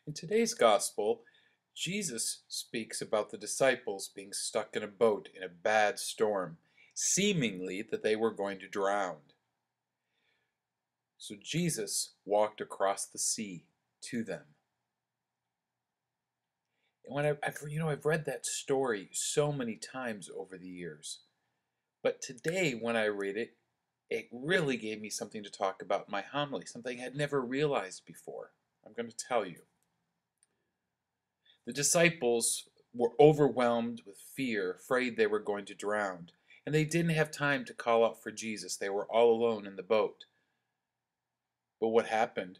In today's gospel, Jesus speaks about the disciples being stuck in a boat in a bad storm, seemingly that they were going to drown. So Jesus walked across the sea to them. And when I've read that story so many times over the years, but today when I read it, it really gave me something to talk about in my homily, something I'd never realized before. I'm going to tell you. The disciples were overwhelmed with fear, afraid they were going to drown, and they didn't have time to call out for Jesus. They were all alone in the boat. But what happened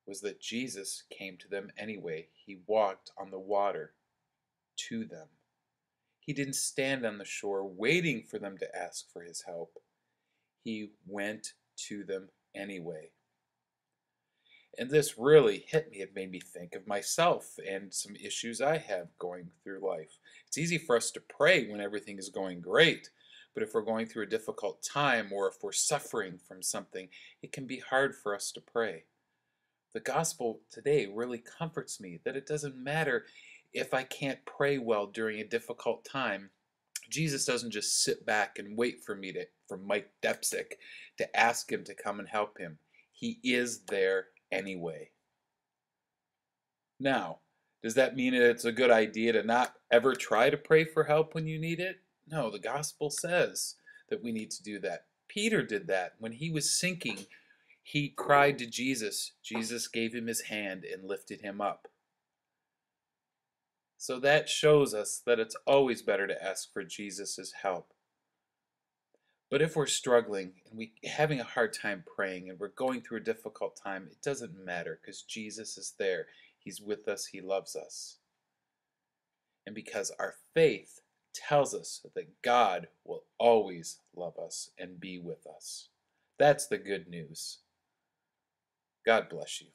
was that Jesus came to them anyway. He walked on the water to them. He didn't stand on the shore waiting for them to ask for his help. He went to them anyway. And this really hit me. It made me think of myself and some issues I have going through life. It's easy for us to pray when everything is going great, but if we're going through a difficult time or if we're suffering from something, it can be hard for us to pray. The gospel today really comforts me that it doesn't matter if I can't pray well during a difficult time. Jesus doesn't just sit back and wait for Mike Depsick to ask him to come and help him. He is there anyway. Now, does that mean it's a good idea to not ever try to pray for help when you need it? No, the gospel says that we need to do that. Peter did that. When he was sinking, he cried to Jesus. Jesus gave him his hand and lifted him up. So that shows us that it's always better to ask for Jesus' help. But if we're struggling and we're having a hard time praying and we're going through a difficult time, it doesn't matter because Jesus is there. He's with us. He loves us. And because our faith tells us that God will always love us and be with us. That's the good news. God bless you.